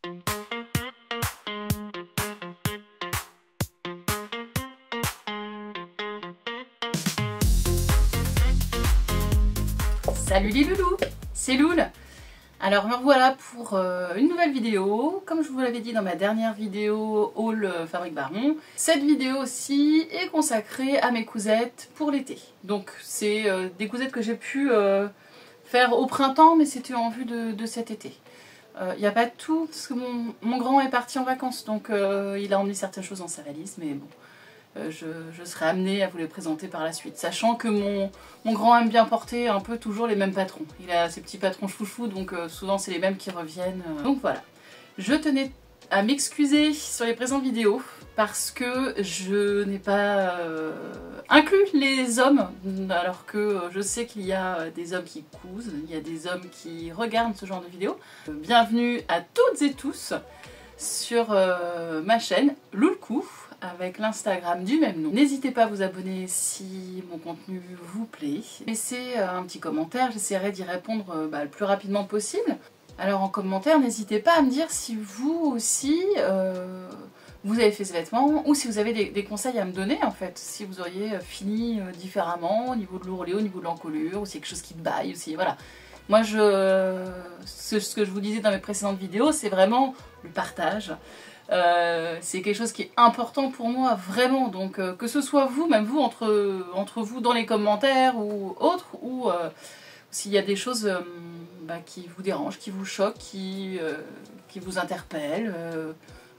Salut les loulous, c'est Loul. Alors me revoilà pour une nouvelle vidéo. Comme je vous l'avais dit dans ma dernière vidéo haul Fabrique Baron, cette vidéo aussi est consacrée à mes cousettes pour l'été. Donc c'est des cousettes que j'ai pu faire au printemps, mais c'était en vue de cet été. Il n'y a pas tout, parce que mon grand est parti en vacances, donc il a emmené certaines choses dans sa valise, mais bon. Je serai amenée à vous les présenter par la suite. Sachant que mon grand aime bien porter un peu toujours les mêmes patrons. Il a ses petits patrons chouchou, donc souvent c'est les mêmes qui reviennent. Donc voilà. Je tenais à m'excuser sur les présentes vidéos parce que je n'ai pas inclus les hommes, alors que je sais qu'il y a des hommes qui cousent, il y a des hommes qui regardent ce genre de vidéos. Bienvenue à toutes et tous sur ma chaîne Loulcou, avec l'Instagram du même nom. N'hésitez pas à vous abonner si mon contenu vous plaît. Laissez un petit commentaire, j'essaierai d'y répondre le plus rapidement possible. Alors en commentaire, n'hésitez pas à me dire si vous aussi vous avez fait ce vêtement, ou si vous avez des conseils à me donner en fait. Si vous auriez fini différemment au niveau de l'ourlet, au niveau de l'encolure, ou s'il y a quelque chose qui baille, aussi, voilà. Moi, ce que je vous disais dans mes précédentes vidéos, c'est vraiment le partage. C'est quelque chose qui est important pour moi, vraiment. Donc, que ce soit vous, même vous, entre vous dans les commentaires ou autres, ou s'il y a des choses qui vous dérangent, qui vous choquent, qui vous interpellent,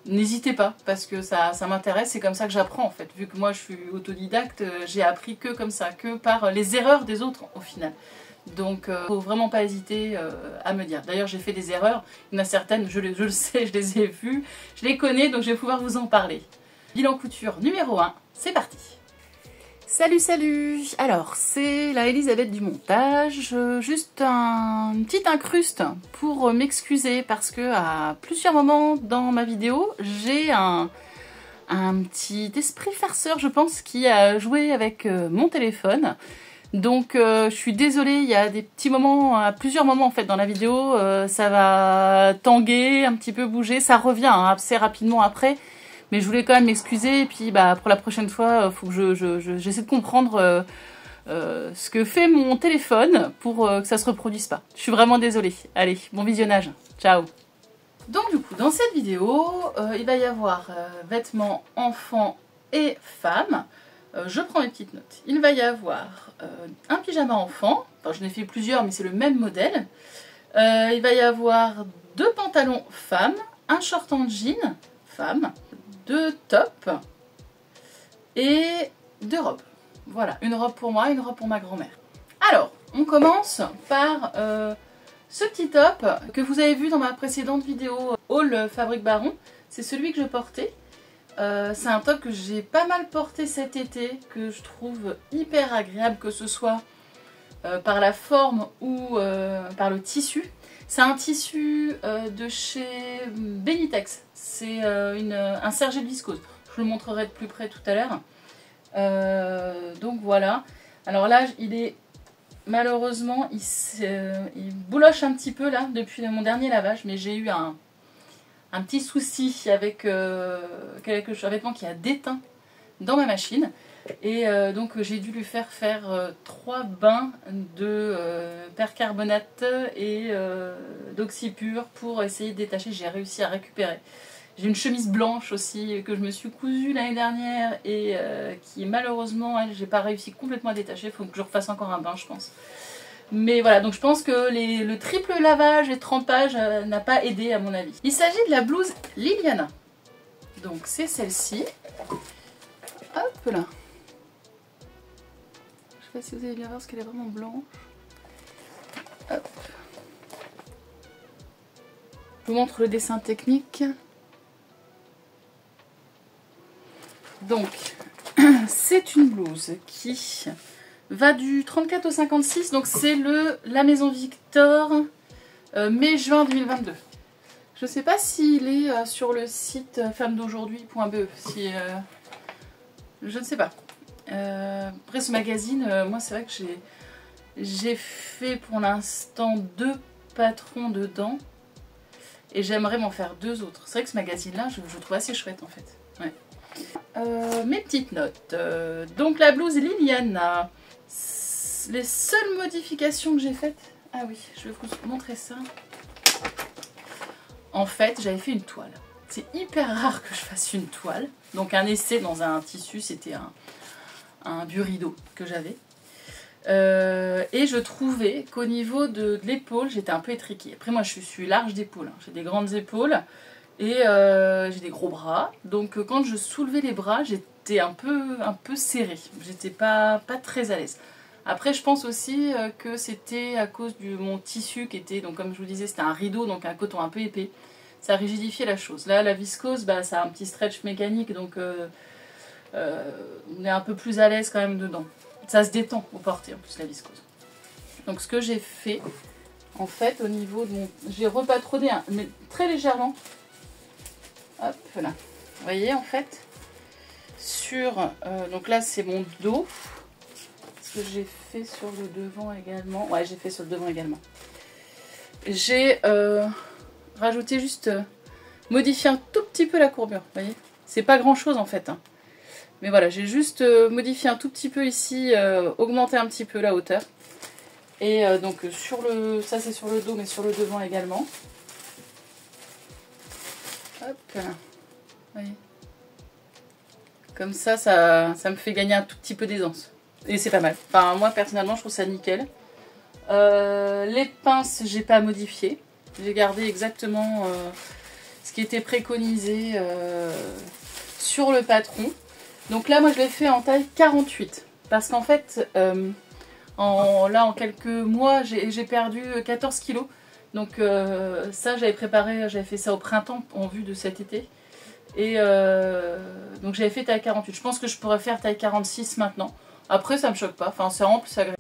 n'hésitez pas, parce que ça m'intéresse, c'est comme ça que j'apprends en fait. Vu que moi je suis autodidacte, j'ai appris que comme ça, que par les erreurs des autres au final. Donc faut vraiment pas hésiter à me dire. D'ailleurs j'ai fait des erreurs, il y en a certaines, je le sais, je les ai vues, je les connais, donc je vais pouvoir vous en parler. Bilan couture numéro 1, c'est parti. Salut salut. Alors c'est la Elisabeth du montage, juste une petite incruste pour m'excuser parce que à plusieurs moments dans ma vidéo j'ai un petit esprit farceur je pense qui a joué avec mon téléphone. Donc je suis désolée, il y a des petits moments, à plusieurs moments en fait dans la vidéo, ça va tanguer, un petit peu bouger, ça revient assez rapidement après, mais je voulais quand même m'excuser, et puis pour la prochaine fois, il faut que j'essaie de comprendre ce que fait mon téléphone pour que ça se reproduise pas. Je suis vraiment désolée. Allez, bon visionnage, ciao. Donc du coup, dans cette vidéo, il va y avoir vêtements enfants et femmes. Je prends mes petites notes. Il va y avoir un pyjama enfant. Enfin, je n'ai fait plusieurs, mais c'est le même modèle. Il va y avoir 2 pantalons femmes, un short en jean femme, 2 tops et 2 robes. Voilà, une robe pour moi et une robe pour ma grand-mère. Alors, on commence par ce petit top que vous avez vu dans ma précédente vidéo haul Fabrique Baron. C'est celui que je portais. C'est un top que j'ai pas mal porté cet été, que je trouve hyper agréable, que ce soit par la forme ou par le tissu. C'est un tissu de chez Benitex, c'est un sergé de viscose. Je vous le montrerai de plus près tout à l'heure. Donc voilà. Alors là, il est malheureusement, il bouloche un petit peu là depuis mon dernier lavage, mais j'ai eu un petit souci avec un vêtement qui a déteint dans ma machine. Et donc j'ai dû lui faire 3 bains de percarbonate et d'oxypure pour essayer de détacher. J'ai réussi à récupérer. J'ai une chemise blanche aussi que je me suis cousue l'année dernière et qui malheureusement, j'ai pas réussi complètement à détacher. Il faut que je refasse encore un bain je pense. Mais voilà, donc je pense que le triple lavage et trempage n'a pas aidé à mon avis. Il s'agit de la blouse Liliana. Donc c'est celle-ci. Hop là. Je sais pas si vous allez bien voir parce qu'elle est vraiment blanche. Hop. Je vous montre le dessin technique. Donc, c'est une blouse qui va du 34 au 56, donc c'est la Maison Victor mai-juin 2022. Je sais pas s'il est sur le site femmedaujourd'hui.be, je ne sais pas. Après ce magazine, moi c'est vrai que j'ai fait pour l'instant 2 patrons dedans. Et j'aimerais m'en faire 2 autres. C'est vrai que ce magazine-là, je le trouve assez chouette en fait. Ouais. Mes petites notes. Donc la blouse Liliana. Les seules modifications que j'ai faites... Ah oui, je vais vous montrer ça. En fait, j'avais fait une toile. C'est hyper rare que je fasse une toile. Donc un essai dans un tissu, c'était un vieux rideau que j'avais. Et je trouvais qu'au niveau de l'épaule, j'étais un peu étriquée. Après moi, je suis large d'épaule. J'ai des grandes épaules et j'ai des gros bras. Donc quand je soulevais les bras, j'étais un peu serrée. J'étais pas très à l'aise. Après, je pense aussi que c'était à cause de mon tissu qui était, donc comme je vous disais, c'était un rideau, donc un coton un peu épais. Ça rigidifiait la chose. Là, la viscose, bah, ça a un petit stretch mécanique, donc on est un peu plus à l'aise quand même dedans. Ça se détend au porté, en plus, la viscose. Donc ce que j'ai fait, en fait, au niveau de mon... J'ai repatronné, mais très légèrement. Hop, là. Vous voyez, en fait, sur... donc là, c'est mon dos. Que j'ai fait sur le devant également. Ouais, j'ai fait sur le devant également. J'ai rajouté juste... modifié un tout petit peu la courbure, vous voyez. C'est pas grand chose en fait. Hein. Mais voilà, j'ai juste modifié un tout petit peu ici, augmenté un petit peu la hauteur. Et donc sur le... Ça c'est sur le dos, mais sur le devant également. Hop là. Vous voyez. Comme ça, ça me fait gagner un tout petit peu d'aisance. Et c'est pas mal. Enfin, moi, personnellement, je trouve ça nickel. Les pinces, j'ai pas modifié. J'ai gardé exactement ce qui était préconisé sur le patron. Donc là, moi, je l'ai fait en taille 48. Parce qu'en fait, en quelques mois, j'ai perdu 14 kilos. Donc ça, j'avais fait ça au printemps en vue de cet été. Et donc j'avais fait taille 48. Je pense que je pourrais faire taille 46 maintenant. Après, ça me choque pas. Enfin, c'est vraiment plus agréable.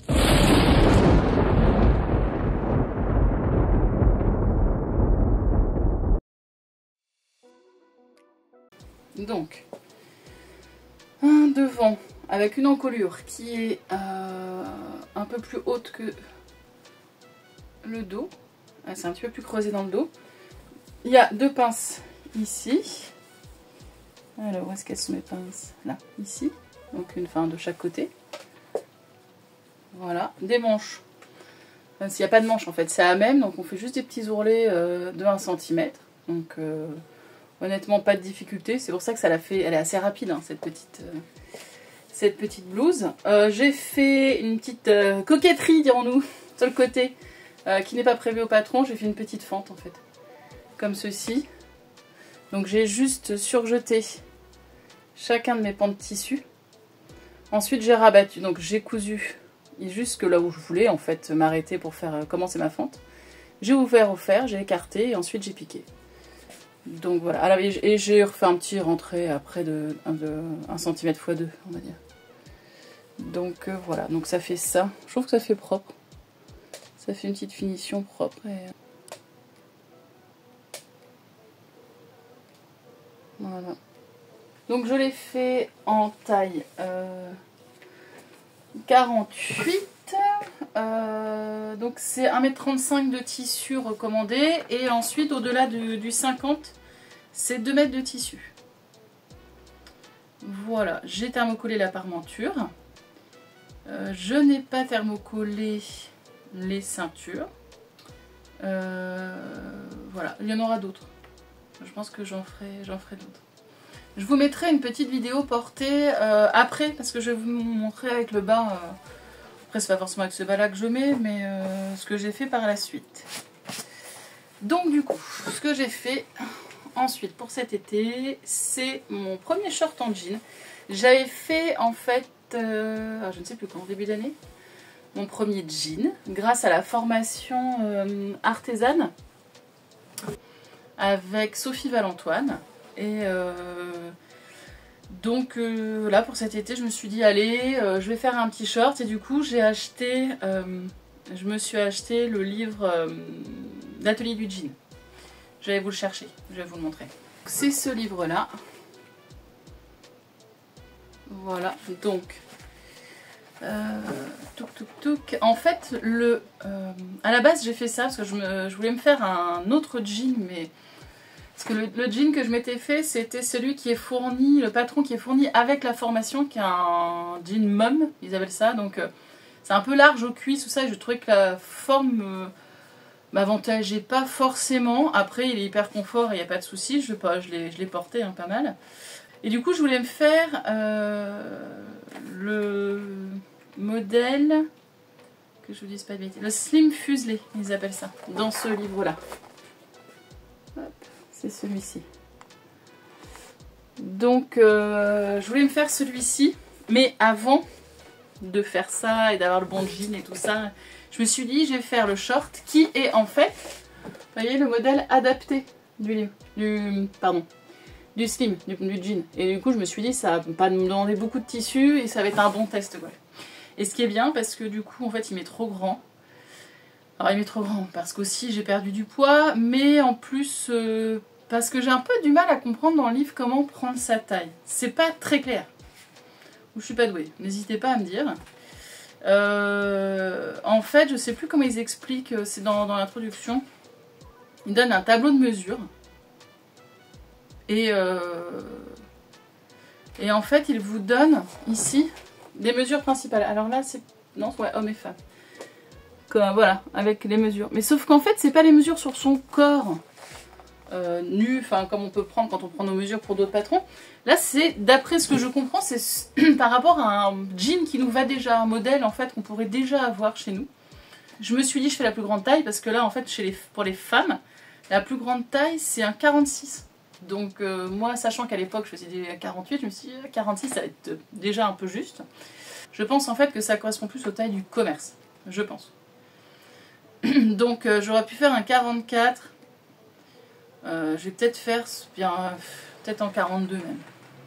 Donc, un devant avec une encolure qui est un peu plus haute que le dos. Ah, c'est un petit peu plus creusé dans le dos. Il y a 2 pinces ici. Alors, où est-ce qu'elles sont mes pinces? Là, ici. Donc une fin de chaque côté. Voilà, des manches. Enfin, s'il n'y a pas de manches en fait, c'est à même, donc on fait juste des petits ourlets de 1 cm. Donc honnêtement pas de difficulté, c'est pour ça que ça l'a fait, elle est assez rapide hein, cette petite blouse. J'ai fait une petite coquetterie dirons-nous sur le côté qui n'est pas prévue au patron, j'ai fait une petite fente en fait, comme ceci. Donc j'ai juste surjeté chacun de mes pans de tissu. Ensuite j'ai rabattu, donc j'ai cousu jusque là où je voulais en fait m'arrêter pour faire commencer ma fente. J'ai ouvert au fer, j'ai écarté et ensuite j'ai piqué. Donc voilà, alors, et j'ai refait un petit rentré après de 1 cm x 2 on va dire. Donc voilà, donc ça fait ça. Je trouve que ça fait propre. Ça fait une petite finition propre. Et... voilà. Donc je l'ai fait en taille 48. Donc c'est 1,35 m de tissu recommandé. Et ensuite au-delà du 50, c'est 2 mètres de tissu. Voilà, j'ai thermocollé la parmenture. Je n'ai pas thermocollé les ceintures. Voilà, il y en aura d'autres. Je pense que j'en ferai d'autres. Je vous mettrai une petite vidéo portée après, parce que je vais vous montrer avec le bas. Après, c'est pas forcément avec ce bas-là que je mets, mais ce que j'ai fait par la suite. Donc, du coup, ce que j'ai fait ensuite pour cet été, c'est mon premier short en jean. J'avais fait en fait, je ne sais plus quand, début d'année, mon premier jean, grâce à la formation artisane avec Sophie Valentoine. Et donc là pour cet été je me suis dit allez je vais faire un petit short et du coup j'ai acheté je me suis acheté le livre d'atelier du jean. Je vais vous le chercher, je vais vous le montrer. C'est ce livre là. Voilà, donc en fait à la base j'ai fait ça parce que je voulais me faire un autre jean mais Parce que le jean que je m'étais fait, c'était celui qui est fourni, le patron qui est fourni avec la formation, qui est un jean mom, ils appellent ça. Donc c'est un peu large aux cuisses, tout ça, et je trouvais que la forme m'avantageait pas forcément. Après, il est hyper confort, il n'y a pas de souci, je l'ai porté hein, pas mal. Et du coup, je voulais me faire le modèle, que je vous dise pas de bêtises, le slim fuselé, ils appellent ça, dans ce livre-là. C'est celui-ci. Donc, je voulais me faire celui-ci, mais avant de faire ça et d'avoir le bon jean et tout ça, je me suis dit, je vais faire le short qui est en fait, vous voyez, le modèle adapté du slim, du jean. Et du coup, je me suis dit, ça va pas me demander beaucoup de tissu et ça va être un bon test, quoi. Et ce qui est bien, parce que du coup, en fait, il m'est trop grand. Alors, il m'est trop grand parce qu'aussi, j'ai perdu du poids, mais en plus, parce que j'ai un peu du mal à comprendre dans le livre comment prendre sa taille. C'est pas très clair. Ou je suis pas douée. N'hésitez pas à me dire. En fait, je sais plus comment ils expliquent, c'est dans l'introduction. Ils donnent un tableau de mesure. Et en fait, ils vous donnent ici des mesures principales. Alors là, c'est... Non, ouais, hommes et femmes. Voilà, avec les mesures. Mais sauf qu'en fait, c'est pas les mesures sur son corps nu, enfin comme on peut prendre quand on prend nos mesures pour d'autres patrons. Là, c'est, d'après ce que je comprends, c'est par rapport à un jean qui nous va déjà, un modèle en fait qu'on pourrait déjà avoir chez nous. Je me suis dit, je fais la plus grande taille parce que là, en fait, pour les femmes, la plus grande taille, c'est un 46. Donc moi, sachant qu'à l'époque, je faisais des 48, je me suis dit, 46, ça va être déjà un peu juste. Je pense en fait que ça correspond plus aux tailles du commerce, je pense. Donc j'aurais pu faire un 44. Je vais peut-être faire peut-être en 42 même.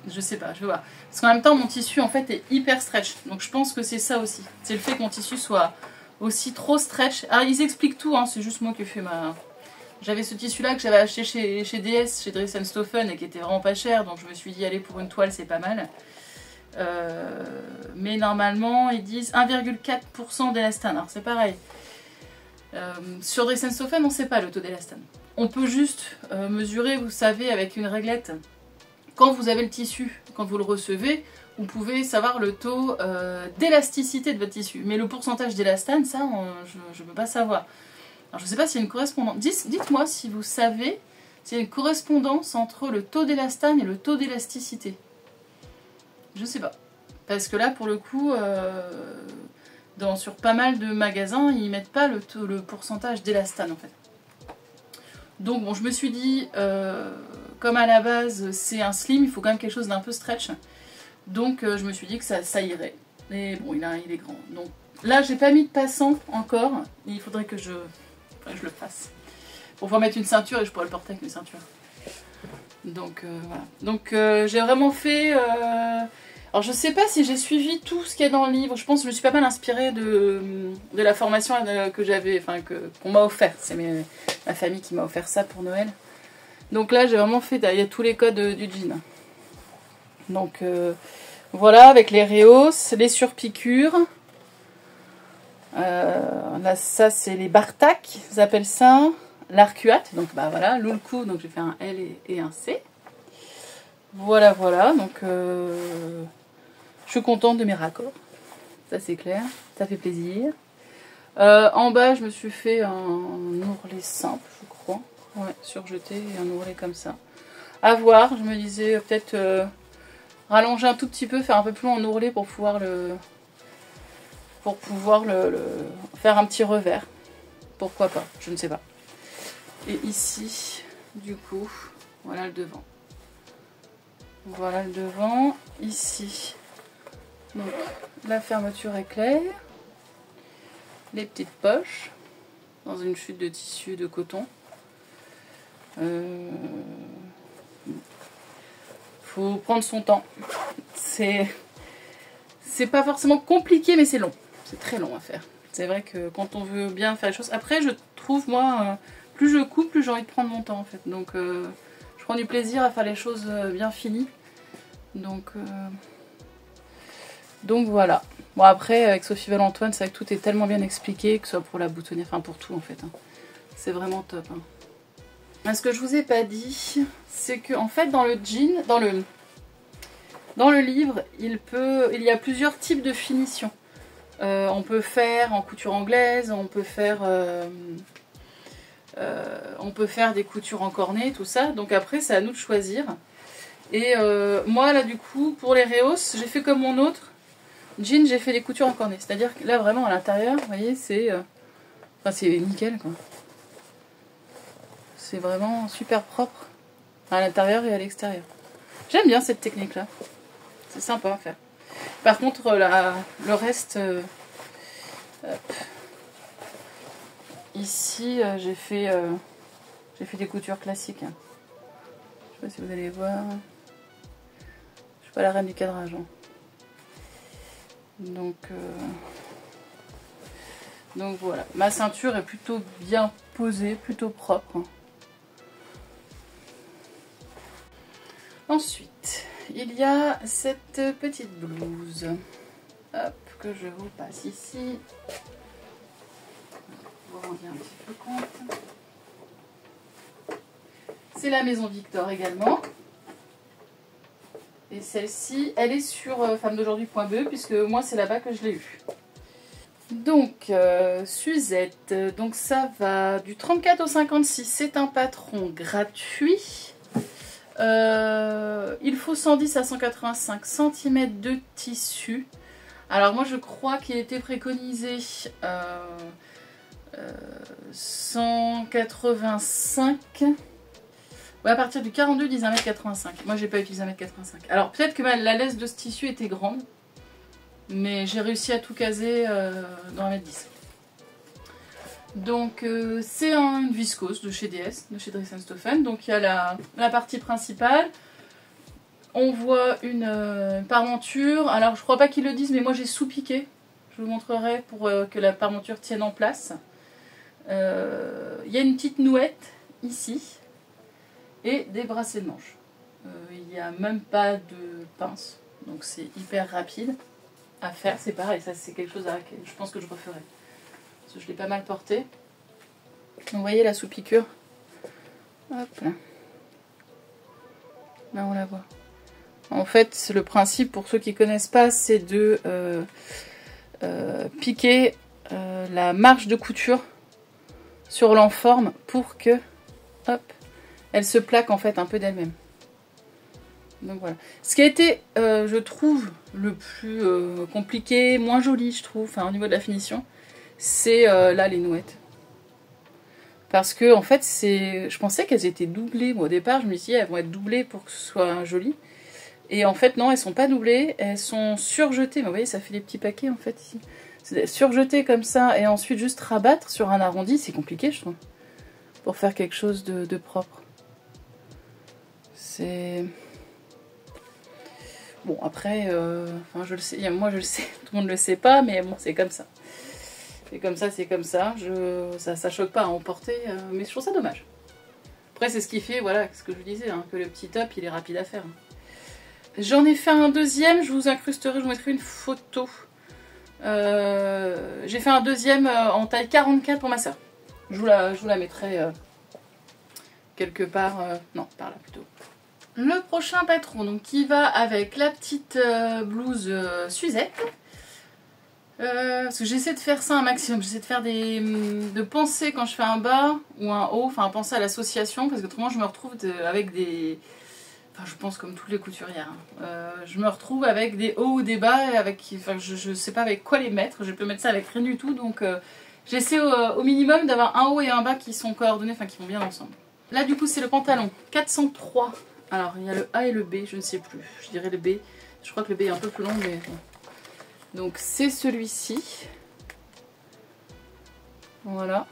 Je sais pas, je vais voir. Parce qu'en même temps, mon tissu en fait est hyper stretch. Donc je pense que c'est ça aussi. C'est le fait que mon tissu soit aussi trop stretch. Alors ils expliquent tout, hein, c'est juste moi qui ai fait ma... J'avais ce tissu là que j'avais acheté chez DS, chez Dress & Stauffen, et qui était vraiment pas cher. Donc je me suis dit, allez, pour une toile c'est pas mal. Mais normalement ils disent 1,4% d'élastane. Alors c'est pareil. Sur Dress & Stauffen, on ne sait pas le taux d'élastane. On peut juste mesurer, vous savez, avec une réglette. Quand vous avez le tissu, quand vous le recevez, vous pouvez savoir le taux d'élasticité de votre tissu. Mais le pourcentage d'élastane, ça, je ne peux pas savoir. Alors je ne sais pas s'il y a une correspondance. Dites-moi si vous savez s'il y a une correspondance entre le taux d'élastane et le taux d'élasticité. Je ne sais pas. Parce que là, pour le coup... sur pas mal de magasins, ils mettent pas le pourcentage d'élastane en fait. Donc bon, je me suis dit, comme à la base c'est un slim, il faut quand même quelque chose d'un peu stretch. Donc je me suis dit que ça irait. Mais bon, il est grand. Donc là, j'ai pas mis de passant encore. Il faudrait que je le fasse. Pour pouvoir mettre une ceinture et je pourrais le porter avec une ceinture. Donc voilà. Donc j'ai vraiment fait... Alors je sais pas si j'ai suivi tout ce qu'il y a dans le livre, je pense que je me suis pas mal inspirée de la formation que j'avais, enfin qu'on m'a offert, c'est ma famille qui m'a offert ça pour Noël. Donc là j'ai vraiment fait, il y a tous les codes du jean. Donc voilà, avec les rehausses, les surpiqûres. Là ça c'est les Bartak, ils appellent ça, l'arcuate, donc bah voilà, l'oulkou, donc j'ai fait un L et un C. Voilà, voilà, donc je suis contente de mes raccords, ça c'est clair, ça fait plaisir. En bas, je me suis fait un ourlet simple, je crois, ouais, surjeté et un ourlet comme ça. À voir, je me disais peut-être rallonger un tout petit peu, faire un peu plus long en ourlet pour pouvoir faire un petit revers. Pourquoi pas, je ne sais pas. Et ici, du coup, voilà le devant. Voilà le devant, ici. Donc la fermeture est claire. Les petites poches dans une chute de tissu de coton. Faut prendre son temps. C'est pas forcément compliqué, mais c'est long. C'est très long à faire. C'est vrai que quand on veut bien faire les choses. Après, je trouve moi, plus je coupe, plus j'ai envie de prendre mon temps en fait. Donc je prends du plaisir à faire les choses bien finies. Donc voilà. Bon après avec Sophie Valentoine, c'est vrai que tout est tellement bien expliqué, que ce soit pour la boutonnière, enfin pour tout en fait. Hein. C'est vraiment top. Hein. Ce que je vous ai pas dit, c'est que en fait dans le jean, dans le livre, il y a plusieurs types de finitions. On peut faire en couture anglaise, on peut faire des coutures en cornet, tout ça. Donc après, c'est à nous de choisir. Et moi, là, du coup, pour les rehausses, j'ai fait comme mon autre jean, j'ai fait des coutures en cornet. C'est-à-dire que là, vraiment, à l'intérieur, vous voyez, c'est nickel, quoi. C'est vraiment super propre à l'intérieur et à l'extérieur. J'aime bien cette technique-là. C'est sympa à faire. Par contre, le reste... hop. Ici, j'ai fait des coutures classiques. Hein. Je sais pas si vous allez voir. Je suis pas la reine du cadrage. Hein. Donc voilà. Ma ceinture est plutôt bien posée, plutôt propre. Ensuite, il y a cette petite blouse. Hop, que je vous passe ici. Vous vous rendez un petit peu compte. C'est la Maison Victor également. Et celle-ci, elle est sur femmedaujourd'hui.be puisque moi c'est là-bas que je l'ai eue. Donc, Suzette, donc ça va du 34 au 56, c'est un patron gratuit. Il faut 110 à 185 cm de tissu. Alors moi je crois qu'il était préconisé 185. Ouais, à partir du 42, ils disent 1m85. Moi j'ai pas utilisé 1m85. Alors peut-être que la laisse de ce tissu était grande. Mais j'ai réussi à tout caser dans 1m10. Donc c'est une viscose de chez DS, de chez Dries & Stephen. Donc il y a la partie principale. On voit une parmenture. Alors je crois pas qu'ils le disent, mais moi j'ai sous-piqué. Je vous montrerai pour que la parmenture tienne en place. Il y a une petite nouette ici. Et des bracelets de manches. Il n'y a même pas de pince. Donc c'est hyper rapide à faire. C'est pareil, ça c'est quelque chose à laquelle je pense que je referai. Parce que je l'ai pas mal porté. Donc, vous voyez la sous-piqûre. Hop là. Là on la voit. En fait, le principe, pour ceux qui ne connaissent pas, c'est de piquer la marge de couture sur l'enforme pour que, hop, elle se plaque en fait un peu d'elle-même. Donc voilà. Ce qui a été, je trouve, le plus compliqué, moins joli, je trouve, au niveau de la finition, c'est là les nouettes. Parce que en fait, je pensais qu'elles étaient doublées. Moi, au départ, je me suis dit, elles vont être doublées pour que ce soit joli. Et en fait, non, elles sont pas doublées, elles sont surjetées. Mais vous voyez, ça fait des petits paquets en fait ici. Surjetées comme ça et ensuite juste rabattre sur un arrondi, c'est compliqué, je trouve. Pour faire quelque chose de propre. C'est... Bon, après, je le sais, moi je le sais, tout le monde le sait pas, mais bon, c'est comme ça. C'est comme ça, c'est comme ça. Ça choque pas à emporter, mais je trouve ça dommage. Après, c'est ce qui fait, voilà, ce que je vous disais, hein, que le petit top, il est rapide à faire. J'en ai fait un deuxième, je vous incrusterai, je vous mettrai une photo. J'ai fait un deuxième en taille 44 pour ma soeur. Je vous la mettrai quelque part, non, par là plutôt. Le prochain patron, donc qui va avec la petite blouse Suzette. Parce que j'essaie de faire ça un maximum, j'essaie de faire de penser quand je fais un bas ou un haut, enfin penser à l'association, parce que autrement je me retrouve avec des... Enfin je pense comme toutes les couturières, hein. Je me retrouve avec des hauts ou des bas, je sais pas avec quoi les mettre, je peux mettre ça avec rien du tout, donc j'essaie au minimum d'avoir un haut et un bas qui sont coordonnés, enfin qui vont bien ensemble. Là du coup c'est le pantalon 403, alors il y a le A et le B, je ne sais plus, je dirais le B, je crois que le B est un peu plus long mais... Donc c'est celui-ci. Voilà.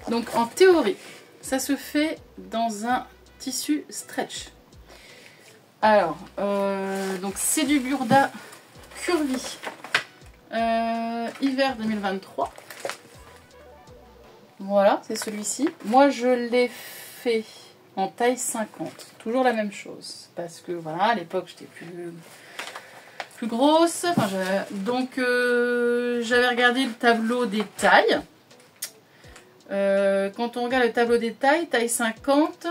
Donc en théorie, ça se fait dans un tissu stretch. Alors, donc c'est du Burda Curvy. Hiver 2023. Voilà, c'est celui-ci. Moi je l'ai fait en taille 50. Toujours la même chose. Parce que voilà, à l'époque j'étais plus grosse, enfin, donc j'avais regardé le tableau des tailles. Quand on regarde le tableau des tailles, taille 50,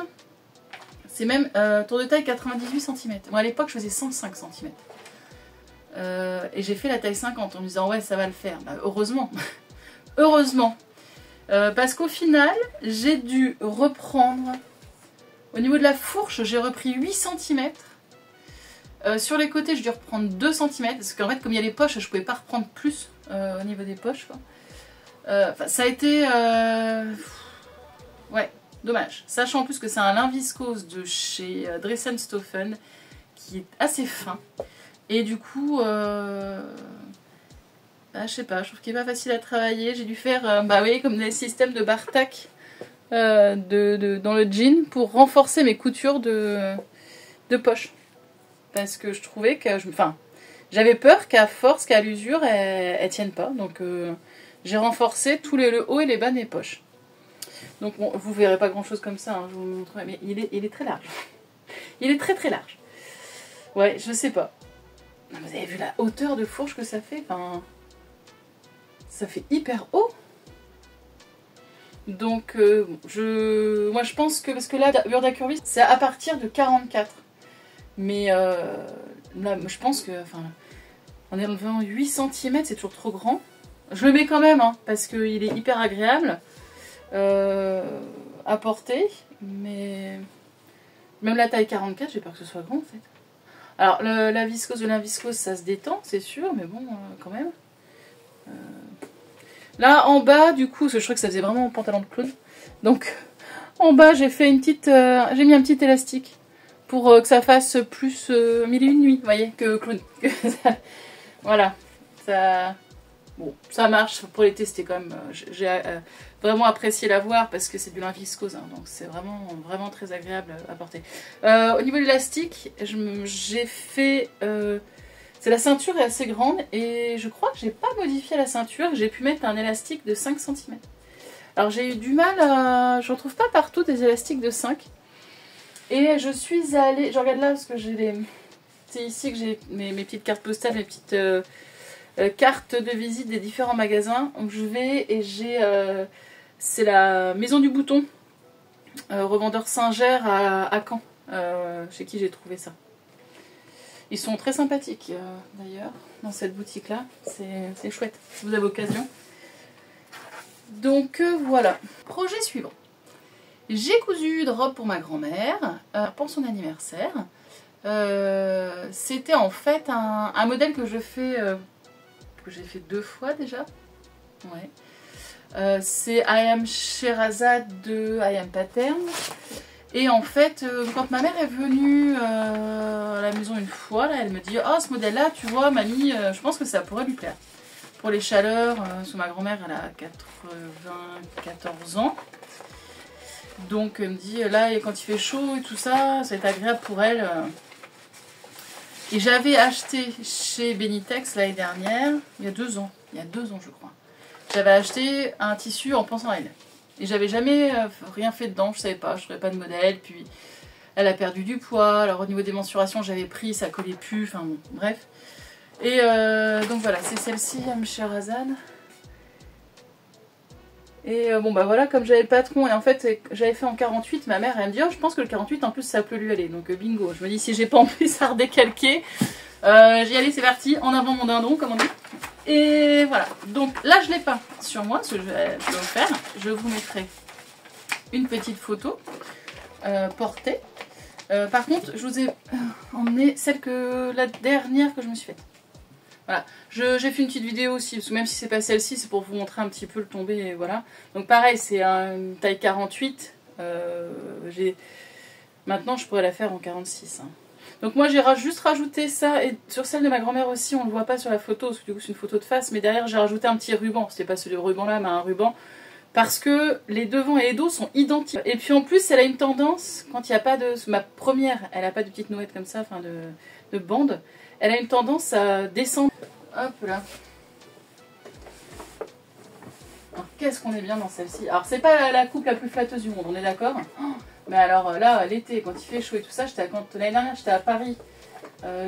c'est même tour de taille 98 cm. Moi à l'époque je faisais 105 cm. Et j'ai fait la taille 50 en me disant ouais ça va le faire. Bah, heureusement. Heureusement. Parce qu'au final j'ai dû reprendre, au niveau de la fourche j'ai repris 8 cm. Sur les côtés j'ai dû reprendre 2 cm. Parce qu'en fait comme il y a les poches je pouvais pas reprendre plus au niveau des poches quoi. Ça a été... ouais, dommage. Sachant en plus que c'est un lin viscose de chez Dress & Stophen qui est assez fin. Et du coup, je sais pas, je trouve qu'il est pas facile à travailler. J'ai dû faire, bah oui, comme des systèmes de bar-tac dans le jean pour renforcer mes coutures de poche. Parce que je trouvais que... j'avais peur qu'à force, qu'à l'usure, elles tiennent pas. Donc... j'ai renforcé tout le haut et les bas des poches. Donc bon, vous verrez pas grand chose comme ça, hein, je vous le montrerai, mais il est très large. Il est très très large. Ouais, je sais pas. Vous avez vu la hauteur de fourche que ça fait, enfin, ça fait hyper haut. Donc moi je pense que, parce que là, Burda Curvy, c'est à partir de 44. Mais là, je pense que, enfin, en enlevant 8 cm, c'est toujours trop grand. Je le mets quand même, hein, parce qu'il est hyper agréable à porter, mais même la taille 44, j'ai peur que ce soit grand en fait. Alors la viscose de la viscose, ça se détend, c'est sûr, mais bon, quand même. Là en bas, du coup, parce que je crois que ça faisait vraiment un pantalon de clown, donc en bas j'ai fait une petite, j'ai mis un petit élastique pour que ça fasse plus mille et une nuits, vous voyez, que clown. Voilà, ça. Bon, ça marche, pour les tester quand même, j'ai vraiment apprécié l'avoir parce que c'est du lin viscose, hein, donc c'est vraiment, vraiment très agréable à porter. Au niveau de l'élastique, j'ai fait... la ceinture est assez grande et je crois que j'ai pas modifié la ceinture, j'ai pu mettre un élastique de 5 cm. Alors j'ai eu du mal à... Je retrouve pas partout des élastiques de 5. Et je suis allée... Je regarde là parce que j'ai les... C'est ici que j'ai mes petites cartes postales, mes petites... carte de visite des différents magasins. Donc je vais et j'ai c'est la Maison du Bouton, revendeur Singer à Caen, chez qui j'ai trouvé ça. Ils sont très sympathiques d'ailleurs dans cette boutique là, c'est chouette si vous avez l'occasion. Donc voilà, projet suivant. J'ai cousu une robe pour ma grand-mère pour son anniversaire. C'était en fait un modèle que je fais que j'ai fait 2 fois déjà. Ouais. C'est I Am Sherazade de I Am Pattern. Et en fait, quand ma mère est venue à la maison une fois, là, elle me dit « Oh, ce modèle-là, tu vois, mamie, je pense que ça pourrait lui plaire. » Pour les chaleurs, parce que ma grand-mère, elle a 94 ans. Donc, elle me dit, là, quand il fait chaud et tout ça, ça va être agréable pour elle. Et j'avais acheté chez Benitex l'année dernière, il y a 2 ans, je crois. J'avais acheté un tissu en pensant à elle. Et j'avais jamais rien fait dedans, je savais pas, je trouvais pas de modèle. Puis elle a perdu du poids, alors au niveau des mensurations j'avais pris, ça collait plus, enfin bon, bref. Et donc voilà, c'est celle-ci, Am Sherazade. Et bon bah voilà, comme j'avais le patron, et en fait j'avais fait en 48, ma mère elle me dit oh je pense que le 48 en plus ça peut lui aller, donc bingo, je me dis si j'ai pas en plus à redécalquer, j'y allais, c'est parti, en avant mon dindon comme on dit. Et voilà, donc là je l'ai pas sur moi, ce que je vais le faire, je vous mettrai une petite photo portée. Par contre je vous ai emmené la dernière que je me suis faite. Voilà, j'ai fait une petite vidéo aussi, parce que même si c'est pas celle-ci, c'est pour vous montrer un petit peu le tombé, et voilà. Donc pareil, c'est une taille 48, maintenant je pourrais la faire en 46. Hein. Donc moi j'ai juste rajouté ça, et sur celle de ma grand-mère aussi, on ne le voit pas sur la photo, parce que du coup c'est une photo de face, mais derrière j'ai rajouté un petit ruban, c'était pas ce ruban là, mais un ruban, parce que les devants et les dos sont identiques. Et puis en plus elle a une tendance, quand il n'y a pas de... Ma première, elle n'a pas de petite nouette comme ça, enfin de bande. Elle a une tendance à descendre. Hop là. Alors qu'est-ce qu'on est bien dans celle-ci. Alors c'est pas la coupe la plus flatteuse du monde, on est d'accord. Mais alors là, l'été, quand il fait chaud et tout ça, l'année dernière j'étais à Paris.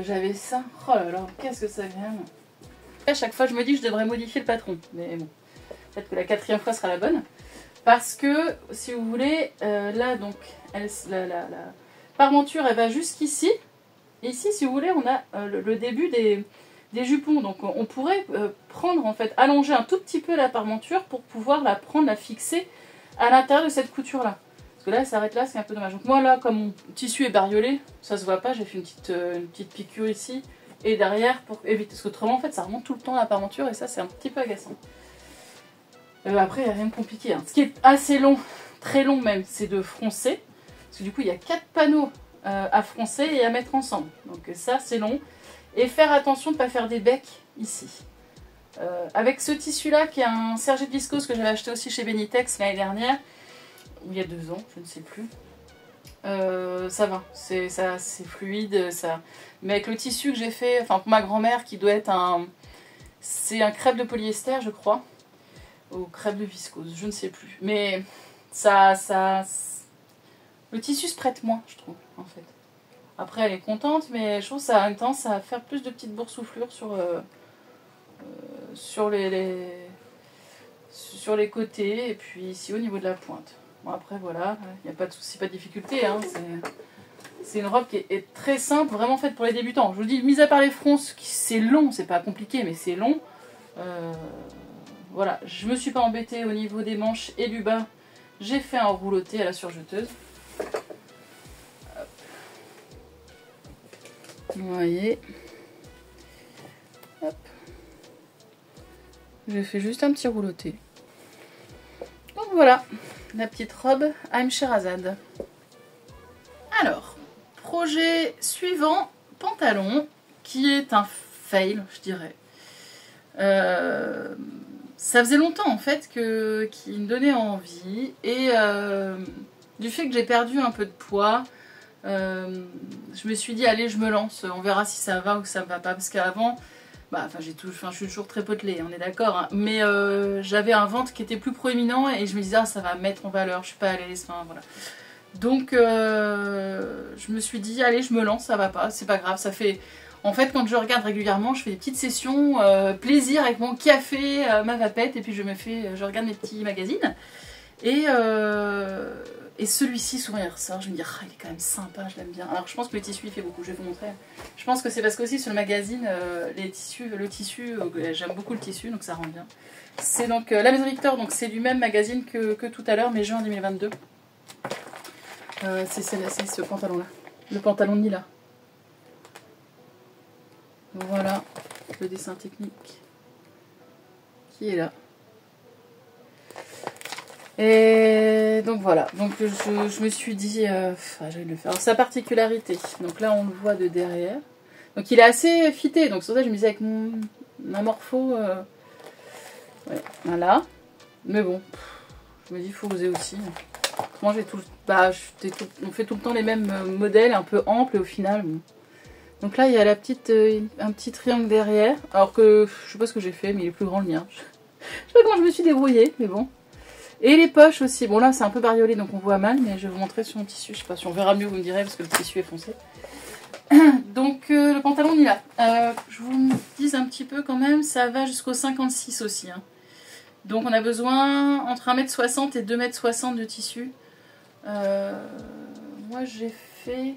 J'avais ça. Oh là là, qu'est-ce que ça vient. À chaque fois je me dis que je devrais modifier le patron. Mais bon, peut-être que la 4e fois sera la bonne. Parce que, si vous voulez, là, donc, la parmenture, elle va jusqu'ici. Et ici, si vous voulez, on a le début des jupons. Donc, on pourrait prendre, en fait, allonger un tout petit peu la parmenture pour pouvoir la prendre, la fixer à l'intérieur de cette couture-là. Parce que là, elle s'arrête là, c'est un peu dommage. Donc, moi, là, comme mon tissu est bariolé, ça se voit pas, j'ai fait une petite piqûre ici et derrière pour éviter. Parce qu'autrement, en fait, ça remonte tout le temps la parmenture et ça, c'est un petit peu agaçant. Après, il n'y a rien de compliqué. Hein. Ce qui est assez long, très long même, c'est de froncer. Parce que du coup, il y a 4 panneaux à froncer et à mettre ensemble. Donc ça, c'est long. Et faire attention de ne pas faire des becs ici. Avec ce tissu-là, qui est un sergé de viscose que j'avais acheté aussi chez Benitex l'année dernière, il y a 2 ans, je ne sais plus. Ça va, c'est fluide. Ça... Mais avec le tissu que j'ai fait, enfin pour ma grand-mère, qui doit être un... C'est un crêpe de polyester, je crois. Ou crêpe de viscose, je ne sais plus. Mais le tissu se prête moins, je trouve, en fait. Après, elle est contente, mais je trouve que ça a une tendance à faire plus de petites boursouflures sur les côtés et puis ici au niveau de la pointe. Bon, après, voilà, il n'y a pas de souci, pas de difficulté. Hein, c'est une robe qui est très simple, vraiment faite pour les débutants. Je vous dis, mis à part les fronces, c'est long, c'est pas compliqué, mais c'est long. Voilà, je me suis pas embêtée au niveau des manches et du bas. J'ai fait un rouloté à la surjeteuse. Hop. Vous voyez. Hop. J'ai fait juste un petit rouloté. Donc voilà, la petite robe I'm Sherazade. Alors, projet suivant, pantalon, qui est un fail, je dirais. Ça faisait longtemps en fait qu'il me donnait envie et du fait que j'ai perdu un peu de poids, je me suis dit allez je me lance, on verra si ça va ou ça va pas parce qu'avant, je suis toujours très potelée, on est d'accord, hein, mais j'avais un ventre qui était plus proéminent et je me disais ah, ça va me mettre en valeur, je suis pas à l'aise, enfin voilà. Donc je me suis dit allez je me lance, ça va pas, c'est pas grave, ça fait... En fait, quand je regarde régulièrement, je fais des petites sessions plaisir avec mon café, ma vapette, et puis je regarde mes petits magazines. Et celui-ci, souvent il ressort, je me dis, ah, il est quand même sympa, je l'aime bien. Alors je pense que le tissu il fait beaucoup, je vais vous montrer. Je pense que c'est parce qu'aussi sur le magazine, le tissu, j'aime beaucoup le tissu, donc ça rend bien. C'est donc la Maison Victor, donc c'est du même magazine que tout à l'heure, mais juin 2022. C'est ce pantalon-là, le pantalon de Nila. Voilà le dessin technique qui est là. Et donc voilà, donc je me suis dit, j'allais le faire. Alors, sa particularité, donc là on le voit de derrière. Donc il est assez fité, donc sur ça je me disais avec ma morpho, ouais, voilà. Mais bon, je me dis il faut oser aussi. Moi j'ai on fait tout le temps les mêmes modèles, un peu amples et au final... Bon. Donc là, il y a un petit triangle derrière. Alors que, je sais pas ce que j'ai fait, mais il est plus grand le mien. Je sais pas comment je me suis débrouillée, mais bon. Et les poches aussi. Bon là, c'est un peu bariolé, donc on voit mal, mais je vais vous montrer sur mon tissu. Je sais pas si on verra mieux, vous me direz, parce que le tissu est foncé. Donc le pantalon, on y va. Je vous dis un petit peu quand même, ça va jusqu'au 56 aussi. Hein. Donc on a besoin entre 1m60 et 2m60 de tissu. Moi, j'ai fait...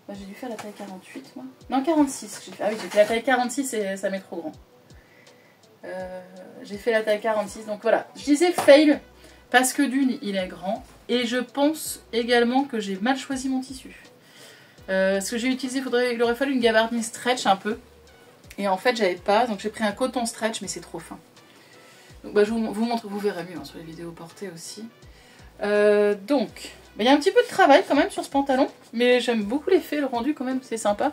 j'ai dû faire la taille 48 moi. Non 46 j'ai fait. Ah oui j'ai fait la taille 46 et ça m'est trop grand. J'ai fait la taille 46 donc voilà. Je disais fail parce que d'une il est grand et je pense également que j'ai mal choisi mon tissu. Ce que j'ai utilisé, il aurait fallu une gabardine stretch un peu. Et en fait j'avais pas donc j'ai pris un coton stretch mais c'est trop fin. Donc je vous montre, vous verrez mieux hein, sur les vidéos portées aussi. Donc... il y a un petit peu de travail quand même sur ce pantalon, mais j'aime beaucoup l'effet, le rendu quand même, c'est sympa.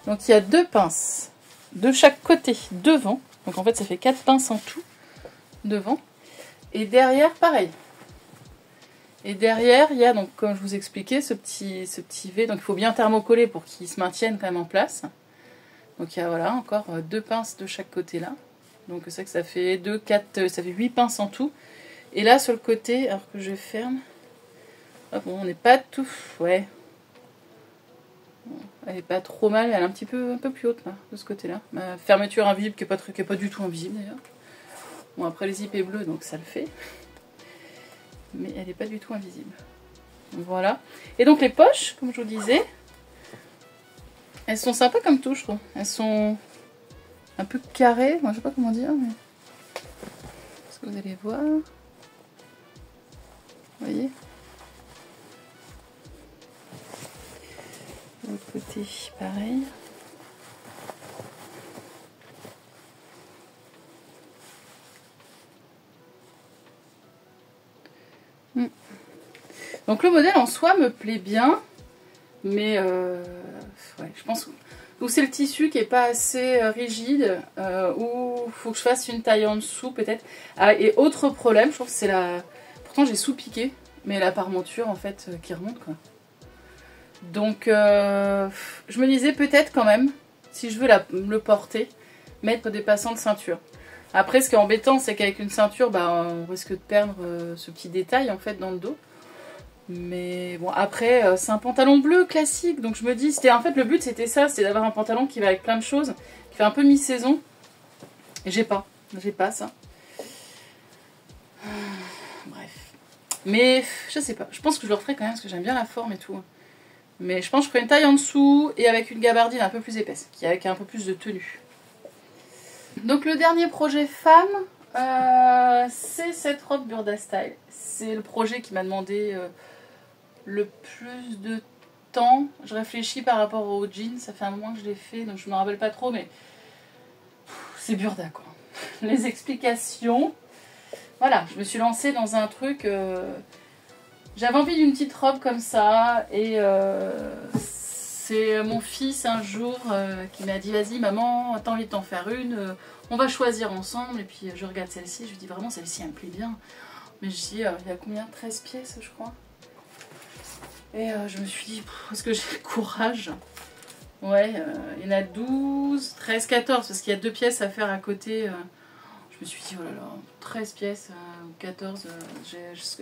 Donc il y a 2 pinces de chaque côté devant, donc en fait ça fait 4 pinces en tout devant. Et derrière pareil. Et derrière il y a donc comme je vous expliquais ce petit V, donc il faut bien thermocoller pour qu'il se maintienne quand même en place. Donc il y a voilà encore 2 pinces de chaque côté là. Donc c'est que ça fait 2, 4, ça fait 8 pinces en tout. Et là sur le côté, alors que je ferme... Ah bon, on n'est pas tout... Ouais. Elle n'est pas trop mal, elle est un peu plus haute là, de ce côté-là. Ma fermeture invisible qui est pas du tout invisible d'ailleurs. Bon après les zips est bleu donc ça le fait. mais elle n'est pas du tout invisible. Voilà. Et donc les poches, comme je vous disais, elles sont sympas comme tout, je trouve. Elles sont un peu carrées, moi je sais pas comment dire, mais... Est-ce que vous allez voir? Vous voyez? De l'autre côté, pareil. Donc le modèle en soi me plaît bien, mais ouais, je pense que c'est le tissu qui est pas assez rigide, ou il faut que je fasse une taille en dessous peut-être. Ah, et autre problème, je trouve que c'est la... Pourtant j'ai sous-piqué, mais la parmenture en fait qui remonte quoi. Donc je me disais peut-être quand même, si je veux le porter, mettre des passants de ceinture. Après ce qui est embêtant c'est qu'avec une ceinture, bah, on risque de perdre ce petit détail en fait dans le dos. Mais bon, après, c'est un pantalon bleu classique, donc je me dis, en fait le but c'était ça, c'était d'avoir un pantalon qui va avec plein de choses, qui fait un peu mi-saison. Et j'ai pas ça. Bref. Mais je sais pas, je pense que je le referai quand même parce que j'aime bien la forme et tout. Mais je pense que je ferai une taille en dessous et avec une gabardine un peu plus épaisse, avec un peu plus de tenue. Donc le dernier projet femme, c'est cette robe Burda Style. C'est le projet qui m'a demandé... le plus de temps. Je réfléchis par rapport au jean, ça fait un moment que je l'ai fait, donc je me rappelle pas trop, mais c'est Burda quoi. Les explications. Voilà, je me suis lancée dans un truc. J'avais envie d'une petite robe comme ça, et c'est mon fils un jour qui m'a dit vas-y maman, t'as envie de t'en faire une, on va choisir ensemble, et puis je regarde celle-ci, je lui dis vraiment celle-ci elle me plaît bien. Mais je dis il y a combien? 13 pièces je crois. Et je me suis dit, est-ce que j'ai le courage? Ouais, il y en a 12, 13, 14, parce qu'il y a 2 pièces à faire à côté. Je me suis dit, oh là là, 13 pièces, 14,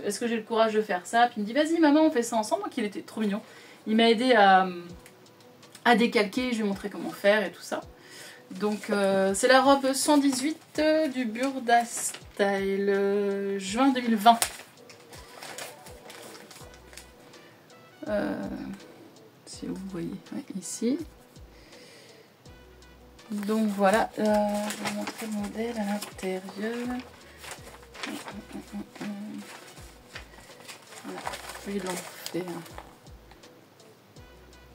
est-ce que j'ai le courage de faire ça? Puis il me dit, vas-y maman, on fait ça ensemble. Donc il était trop mignon. Il m'a aidé à décalquer, je lui ai montré comment faire et tout ça. Donc c'est la robe 118 du Burda Style, juin 2020. Si vous voyez, ouais, ici. Donc voilà, je vais vous montrer le modèle à l'intérieur. Voilà, je vais l'enlever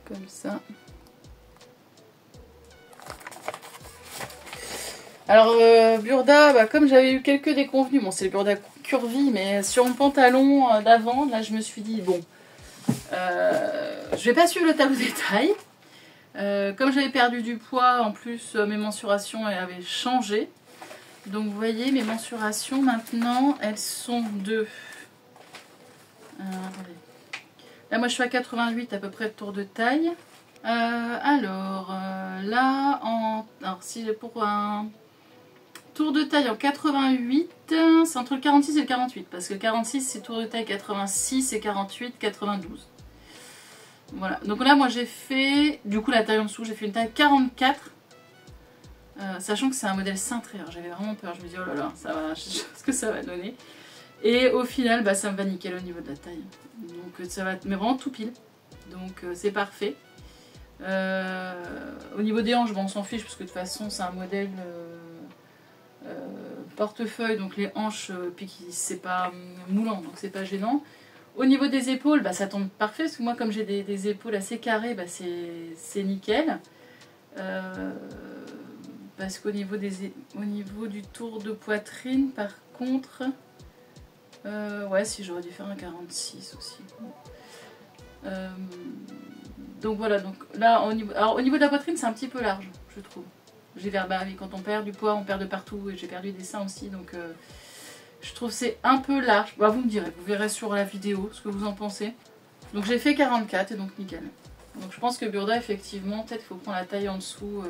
comme ça. Alors Burda, bah, comme j'avais eu quelques déconvenus, bon c'est le Burda curvy, mais sur mon pantalon d'avant, là je me suis dit bon, je vais pas suivre le tableau des tailles. Comme j'avais perdu du poids, en plus mes mensurations avaient changé. Donc vous voyez, mes mensurations maintenant, elles sont de... là moi je suis à 88 à peu près de tour de taille. Là, alors si pour un tour de taille en 88, c'est entre le 46 et le 48. Parce que le 46 c'est tour de taille 86 et 48, 92. Voilà, donc là moi j'ai fait, du coup la taille en dessous, j'ai fait une taille 44, sachant que c'est un modèle cintré, alors j'avais vraiment peur, je me dis oh là là, ça va, je sais ce que ça va donner. Et au final, bah, ça me va nickel au niveau de la taille, donc ça va, mais vraiment tout pile, donc c'est parfait. Au niveau des hanches, bon, on s'en fiche, parce que de toute façon c'est un modèle portefeuille, donc les hanches, puis c'est pas moulant, donc c'est pas gênant. Au niveau des épaules, bah, ça tombe parfait, parce que moi comme j'ai des épaules assez carrées, bah, c'est nickel. Parce qu'au niveau, au niveau du tour de poitrine, par contre, ouais, si j'aurais dû faire un 46 aussi. Donc voilà, donc là, au niveau de la poitrine, c'est un petit peu large, je trouve. Bah, oui, quand on perd du poids, on perd de partout, et j'ai perdu des seins aussi, donc... je trouve c'est un peu large. Bah, vous me direz, vous verrez sur la vidéo ce que vous en pensez. Donc j'ai fait 44 et donc nickel. Donc je pense que Burda, effectivement, peut-être qu'il faut prendre la taille en dessous.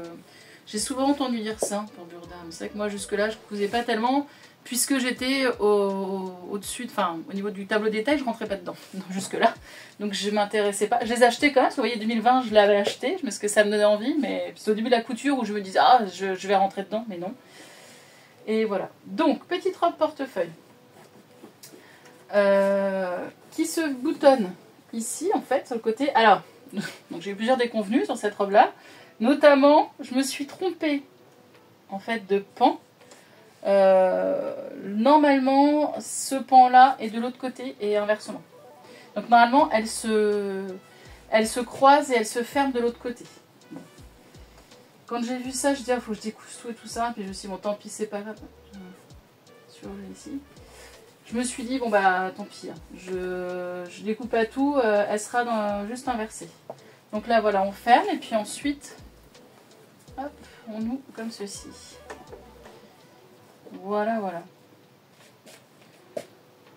J'ai souvent entendu dire ça pour Burda. Mais c'est vrai que moi jusque là je ne cousais pas tellement. Puisque j'étais au-dessus, enfin au niveau du tableau des tailles, je rentrais pas dedans. Jusque là. Donc je m'intéressais pas. Je les achetais quand même, parce que vous voyez 2020 je l'avais acheté. Parce que ça me donnait envie. Mais c'est au début de la couture où je me disais ah je vais rentrer dedans, mais non. Et voilà. Donc, petite robe portefeuille. qui se boutonne ici en fait sur le côté. Alors, donc j'ai eu plusieurs déconvenues sur cette robe là, notamment je me suis trompée en fait de pan. Normalement ce pan là est de l'autre côté et inversement. Donc normalement elle se croise et elle se ferme de l'autre côté. Bon. Quand j'ai vu ça, je dis il faut que je découche tout et tout ça, puis je me suis dit bon tant pis c'est pas grave. Ici. Je me suis dit bon bah tant pis, je découpe pas tout, elle sera juste inversée. Donc là voilà on ferme et puis ensuite hop, on ouvre comme ceci. Voilà, voilà.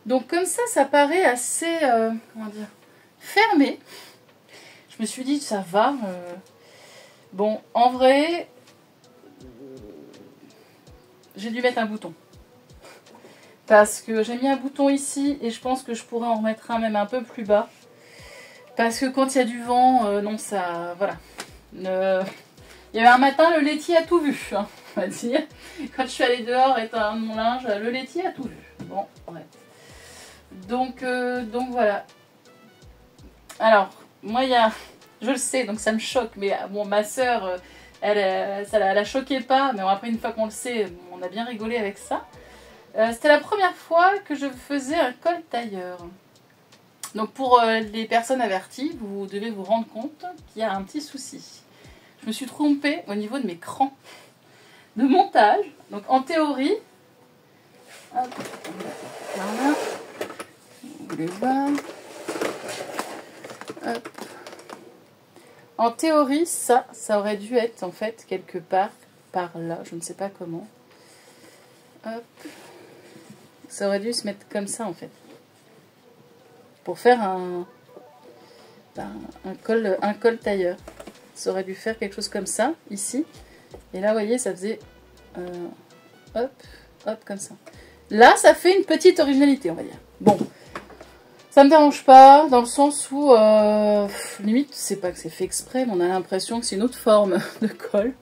Donc comme ça paraît assez, comment dire, fermé. Je me suis dit, ça va. Bon, en vrai, j'ai dû mettre un bouton. Parce que j'ai mis un bouton ici et je pense que je pourrais en remettre un même un peu plus bas. Parce que quand il y a du vent, non, ça, voilà. Il y avait un matin, le laitier a tout vu, hein, on va dire. Quand je suis allée dehors éteindre mon linge, le laitier a tout vu. Bon, ouais. Donc voilà. Alors, moi, il y a... Je le sais, donc ça me choque, mais bon, ma soeur, ça la choquait pas, mais bon, après, une fois qu'on le sait, on a bien rigolé avec ça. C'était la première fois que je faisais un col tailleur. Donc pour les personnes averties, vous devez vous rendre compte qu'il y a un petit souci. Je me suis trompée au niveau de mes crans de montage. Donc en théorie, hop, voilà, vous les voir. Hop. En théorie, ça aurait dû être en fait quelque part par là, je ne sais pas comment. Hop. Ça aurait dû se mettre comme ça en fait. Pour faire un col tailleur. Ça aurait dû faire quelque chose comme ça, ici. Et là, vous voyez, ça faisait... hop, hop, comme ça. Là, ça fait une petite originalité, on va dire. Bon, ça me dérange pas, dans le sens où, limite, c'est pas que c'est fait exprès, mais on a l'impression que c'est une autre forme de col.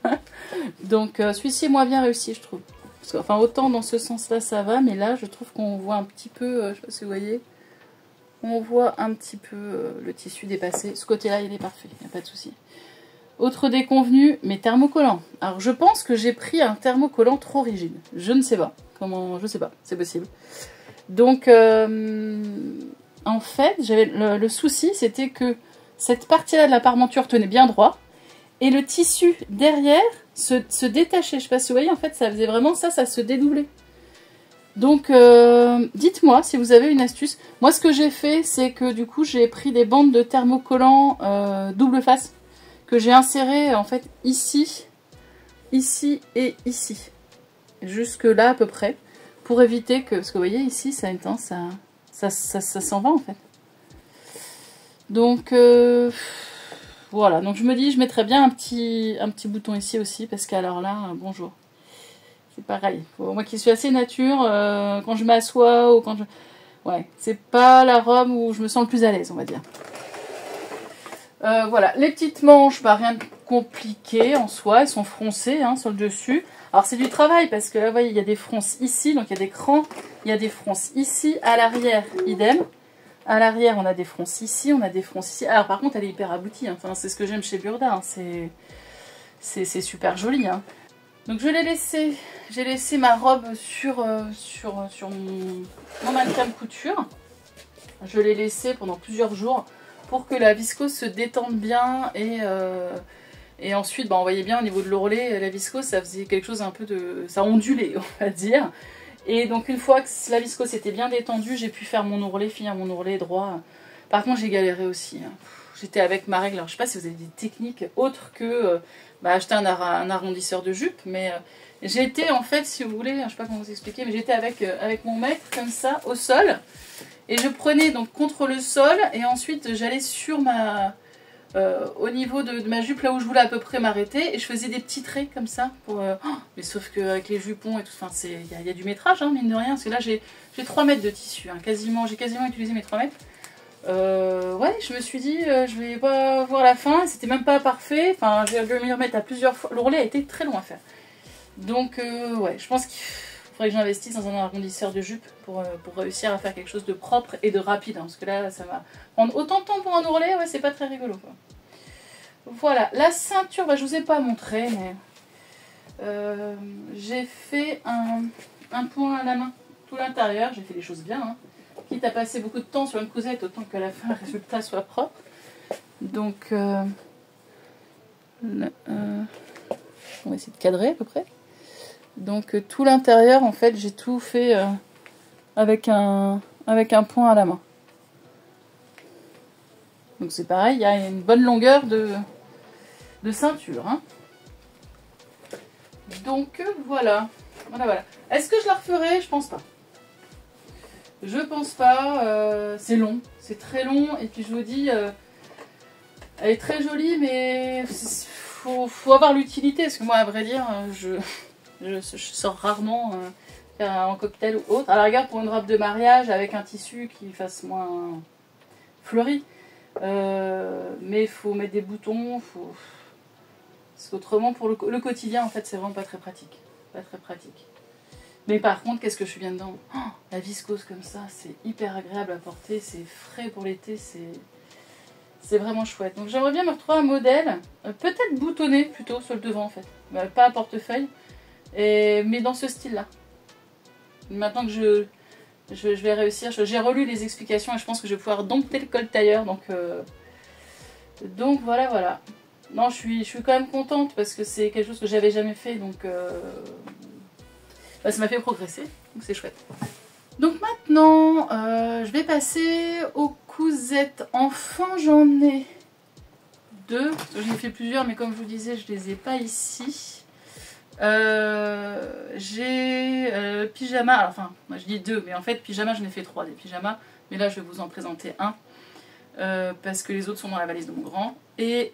Donc, celui-ci est moins bien réussi, je trouve. Parce que, enfin, autant dans ce sens-là, ça va, mais là, je trouve qu'on voit un petit peu, je sais pas si vous voyez, on voit un petit peu le tissu dépasser. Ce côté-là, il est parfait, il n'y a pas de souci. Autre déconvenu, mes thermocollants. Alors, je pense que j'ai pris un thermocollant trop rigide. Je ne sais pas. Comment, je sais pas, c'est possible. Donc, en fait, j'avais le souci, c'était que cette partie-là de la parmenture tenait bien droit. Et le tissu derrière se détachait. Je sais pas si vous voyez, en fait, ça faisait vraiment ça se dédoublait. Donc, dites-moi si vous avez une astuce. Moi, ce que j'ai fait, c'est que du coup, j'ai pris des bandes de thermocollants double face que j'ai insérées en fait ici, ici et ici. Jusque là à peu près. Pour éviter que... Parce que vous voyez, ici, ça s'en va en fait. Donc, voilà. Donc, je me dis, je mettrais bien un petit bouton ici aussi. Parce qu'alors là, bonjour. C'est pareil. Moi qui suis assez nature, quand je m'assois ou quand je... Ouais, c'est pas la robe où je me sens le plus à l'aise, on va dire. Voilà, les petites manches, bah, rien de compliqué en soi. Elles sont froncées hein, sur le dessus. Alors c'est du travail parce que là, vous voyez, il y a des fronces ici. Donc il y a des crans, il y a des fronces ici. À l'arrière, idem. À l'arrière, on a des fronces ici, on a des fronces ici. Alors par contre, elle est hyper aboutie. Hein. Enfin, c'est ce que j'aime chez Burda. Hein. C'est super joli. Hein. Donc je l'ai laissé, j'ai laissé ma robe sur mon mannequin de couture. Je l'ai laissé pendant plusieurs jours pour que la viscose se détende bien et ensuite bah, on voyait bien au niveau de l'ourlet, la viscose ça faisait quelque chose un peu de... ça ondulait on va dire. Et donc une fois que la viscose était bien détendue, j'ai pu faire mon ourlet, finir mon ourlet droit. Par contre j'ai galéré aussi. Hein. J'étais avec ma règle, alors je sais pas si vous avez des techniques autres que acheter un arrondisseur de jupe, mais j'ai été en fait, si vous voulez, je sais pas comment vous expliquer, mais j'étais avec mon mètre comme ça au sol, et je prenais donc contre le sol, et ensuite j'allais sur au niveau de ma jupe, là où je voulais à peu près m'arrêter, et je faisais des petits traits comme ça, pour, mais sauf qu'avec les jupons et tout, enfin il y a du métrage, hein, mine de rien, parce que là j'ai 3 mètres de tissu, hein, j'ai quasiment utilisé mes 3 mètres. Ouais, je me suis dit, je vais pas voir la fin, c'était même pas parfait, enfin, je vais m'y remettre à plusieurs fois, l'ourlet a été très long à faire. Donc, ouais, je pense que, faudrait que j'investisse dans un arrondisseur de jupe pour réussir à faire quelque chose de propre et de rapide. Hein, parce que là, ça va prendre autant de temps pour un ourlet, ouais, c'est pas très rigolo, quoi. Voilà, la ceinture, bah, je vous ai pas montré, mais j'ai fait un point à la main, tout l'intérieur. J'ai fait les choses bien, hein. Quitte à passer beaucoup de temps sur une cousette, autant qu'à la fin le résultat soit propre. Donc, on va essayer de cadrer à peu près. Donc tout l'intérieur, en fait, j'ai tout fait avec un point à la main. Donc c'est pareil, il y a une bonne longueur de ceinture. Hein. Donc voilà. Voilà. Est-ce que je la referai? Je pense pas. Je pense pas. C'est long, c'est très long. Et puis je vous dis, elle est très jolie, mais faut avoir l'utilité. Parce que moi, à vrai dire, je sors rarement en cocktail ou autre. À la rigueur, pour une robe de mariage avec un tissu qui fasse moins fleuri. Mais il faut mettre des boutons. Parce qu'autrement, pour le quotidien, en fait, c'est vraiment pas très pratique. Pas très pratique. Mais par contre, qu'est-ce que je suis bien dedans? Oh, la viscose comme ça, c'est hyper agréable à porter. C'est frais pour l'été. C'est vraiment chouette. Donc j'aimerais bien me retrouver un modèle. Peut-être boutonné plutôt sur le devant, en fait. Pas à portefeuille. Mais dans ce style-là. Maintenant que je vais réussir, j'ai relu les explications et je pense que je vais pouvoir dompter le col tailleur. Donc voilà. Non, je suis quand même contente parce que c'est quelque chose que j'avais jamais fait. Donc ça m'a fait progresser. Donc c'est chouette. Donc maintenant, je vais passer aux cousettes. Enfin, j'en ai deux. J'en ai fait plusieurs, mais comme je vous disais, je les ai pas ici. J'ai pyjama, alors, enfin moi je dis deux, mais en fait pyjama j'en ai fait trois des pyjamas, mais là je vais vous en présenter un parce que les autres sont dans la valise de mon grand. Et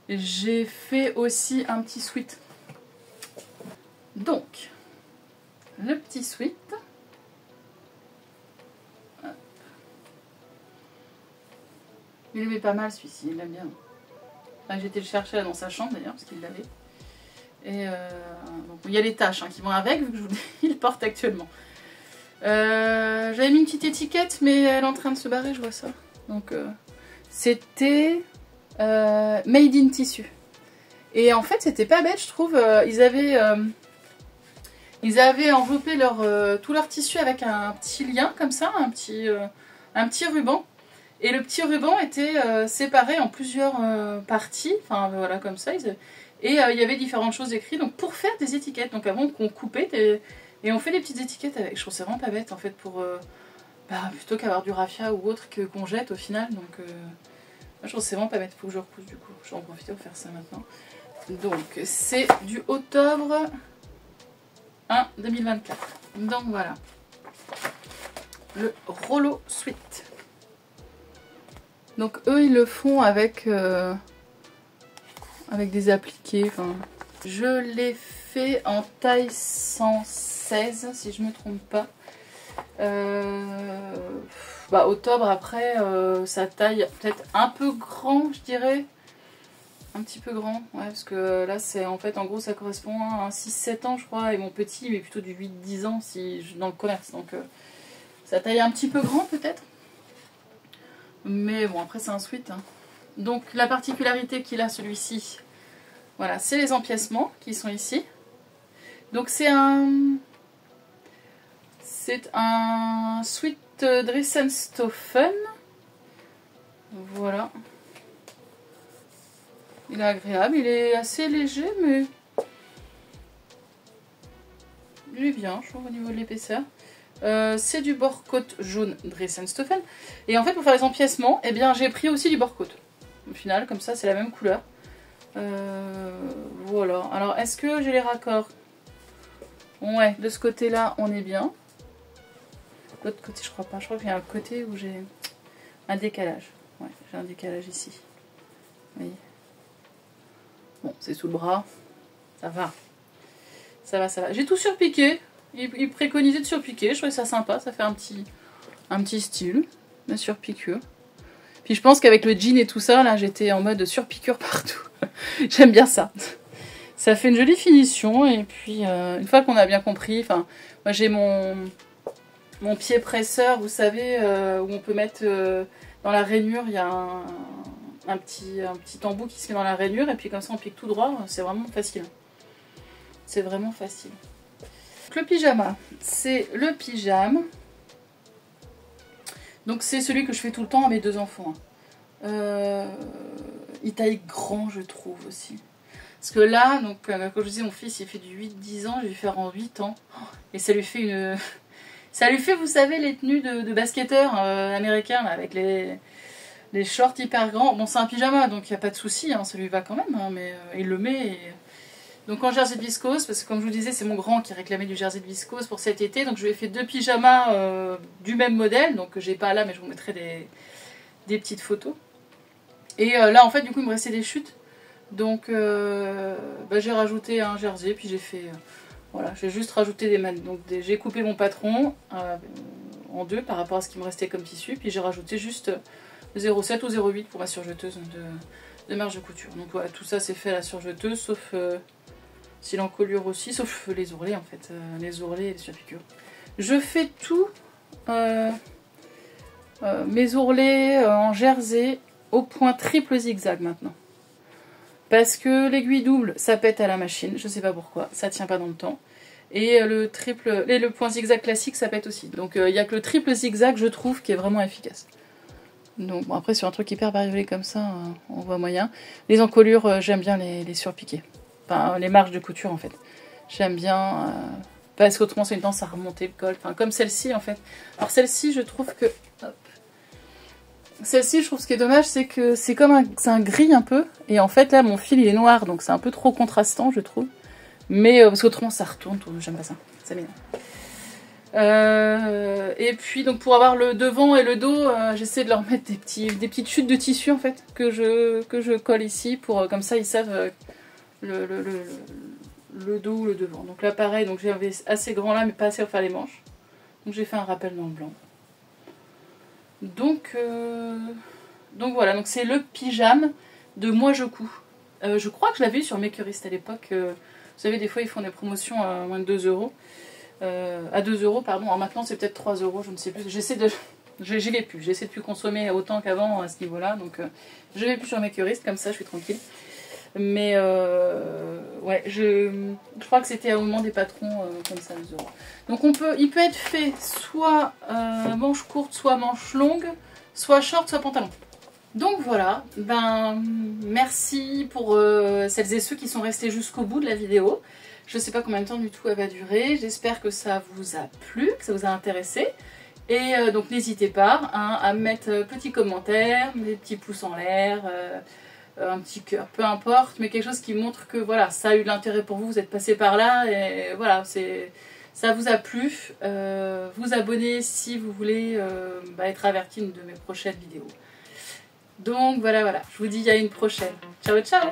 j'ai fait aussi un petit sweat. Donc le petit sweat, il aimait pas mal celui-ci, il l'aime bien. Enfin, j'ai été le chercher là dans sa chambre d'ailleurs parce qu'il l'avait. Et donc, il y a les tâches qui vont avec, vu que je vous dis, il le porte actuellement. J'avais mis une petite étiquette, mais elle est en train de se barrer, je vois ça. Donc, c'était Made in Tissu. Et en fait, c'était pas bête, je trouve. Ils avaient enveloppé tout leur tissu avec un petit lien, comme ça, un petit ruban. Et le petit ruban était séparé en plusieurs parties, enfin voilà, comme ça. Et il y avait différentes choses écrites donc pour faire des étiquettes. Donc avant qu'on coupait et on fait des petites étiquettes avec. Je trouve c'est vraiment pas bête en fait pour plutôt qu'avoir du raffia ou autre qu'on jette au final. Donc je trouve c'est vraiment pas bête. Faut que je repousse du coup. Je vais en profiter pour faire ça maintenant. Donc c'est du octobre 1 2024. Donc voilà. Le Rollo Sweat. Donc eux ils le font avec des appliqués. Enfin, je l'ai fait en taille 116 si je me trompe pas. Octobre après sa taille peut-être un peu grand je dirais. Un petit peu grand, ouais, parce que là c'est en fait en gros ça correspond à un 6-7 ans je crois et mon petit mais plutôt du 8-10 ans dans le commerce. Donc sa taille un petit peu grand peut-être. Mais bon, après c'est un sweat. Hein. Donc la particularité qu'il a celui-ci, voilà, c'est les empiècements qui sont ici. Donc c'est un sweat Dressenstoffen. Voilà. Il est agréable, il est assez léger, mais il est bien, je trouve, au niveau de l'épaisseur. C'est du bord-côte jaune Dressenstoffen. Et en fait, pour faire les empiècements, eh bien, j'ai pris aussi du bord-côte. Au final, comme ça, c'est la même couleur. Voilà. Alors, est-ce que j'ai les raccords? Ouais, de ce côté-là, on est bien. De l'autre côté, je crois pas. Je crois qu'il y a un côté où j'ai un décalage. Ouais, j'ai un décalage ici. Vous voyez. Bon, c'est sous le bras. Ça va. Ça va, ça va. J'ai tout surpiqué. Il préconisait de surpiquer, je trouvais ça sympa, ça fait un petit style, la surpiqûre. Puis je pense qu'avec le jean et tout ça, là j'étais en mode surpiqûre partout. J'aime bien ça. Ça fait une jolie finition. Et puis, une fois qu'on a bien compris, enfin, moi j'ai mon pied presseur, vous savez, où on peut mettre dans la rainure, il y a un petit embout qui se met dans la rainure. Et puis comme ça, on pique tout droit. C'est vraiment facile. C'est vraiment facile. Le pyjama, c'est le pyjama. Donc c'est celui que je fais tout le temps à mes 2 enfants. Il taille grand, je trouve aussi. Parce que là, donc, comme je disais, mon fils il fait du 8-10 ans, je vais lui faire en 8 ans. Et ça lui fait une... Ça lui fait, vous savez, les tenues de basketteurs américains là, avec les shorts hyper grands. Bon, c'est un pyjama, donc il n'y a pas de souci, hein, ça lui va quand même, hein, mais il le met. Et... Donc en jersey de viscose, parce que comme je vous disais, c'est mon grand qui réclamait du jersey de viscose pour cet été. Donc je lui ai fait 2 pyjamas du même modèle, donc j'ai pas là, mais je vous mettrai des petites photos. Et là, en fait, du coup, il me restait des chutes. Donc j'ai rajouté un jersey, puis j'ai fait... voilà, j'ai juste rajouté des manches. Donc j'ai coupé mon patron en 2 par rapport à ce qui me restait comme tissu. Puis j'ai rajouté juste 0,7 ou 0,8 pour ma surjeteuse de marge de couture. Donc voilà, tout ça c'est fait à la surjeteuse, sauf si l'encolure aussi, sauf les ourlets en fait, les ourlets et les surpiqûres. Je fais tout, mes ourlets en jersey au point triple zigzag maintenant. Parce que l'aiguille double, ça pète à la machine, je sais pas pourquoi, ça tient pas dans le temps. Et le point zigzag classique, ça pète aussi. Donc il n'y a que le triple zigzag, je trouve, qui est vraiment efficace. Donc bon, après sur un truc hyper bariolé comme ça, on voit moyen. Les encolures, j'aime bien les surpiquer. Enfin, les marges de couture en fait. J'aime bien, parce qu'autrement c'est une tendance à remonter le col. Enfin, comme celle-ci en fait. Alors celle-ci, je trouve que... Celle-ci, je trouve ce qui est dommage, c'est que c'est comme c'est un gris un peu. Et en fait là, mon fil il est noir, donc c'est un peu trop contrastant, je trouve. Mais parce qu'autrement ça retourne, j'aime pas ça. Ça m'énerve. Et puis donc pour avoir le devant et le dos, j'essaie de leur mettre des petites chutes de tissu en fait que je colle ici pour comme ça ils savent le dos ou le devant. Donc là pareil, donc j'avais assez grand là mais pas assez pour faire les manches. Donc j'ai fait un rappel dans le blanc. Donc voilà, donc c'est le pyjama de Moi Je Couds. Je crois que je l'avais eu sur Makerist à l'époque. Vous savez, des fois ils font des promotions à moins de 2 €. À 2 €, pardon. Alors maintenant c'est peut-être 3 €, je ne sais plus. J'y vais plus. J'essaie de plus consommer autant qu'avant à ce niveau-là. Donc je vais plus sur Makerist, comme ça je suis tranquille. Mais ouais, je crois que c'était à un moment des patrons comme ça, 2 €. Donc il peut être fait soit manche courte, soit manche longue, soit short, soit pantalon. Donc voilà, ben merci pour celles et ceux qui sont restés jusqu'au bout de la vidéo. Je ne sais pas combien de temps du tout elle va durer. J'espère que ça vous a plu, que ça vous a intéressé. Et donc n'hésitez pas hein, à me mettre petits commentaires, des petits pouces en l'air, un petit cœur, peu importe, mais quelque chose qui montre que voilà, ça a eu de l'intérêt pour vous, vous êtes passé par là et voilà, ça vous a plu. Vous abonnez si vous voulez être averti de mes prochaines vidéos. Donc voilà, je vous dis à une prochaine. Ciao ciao.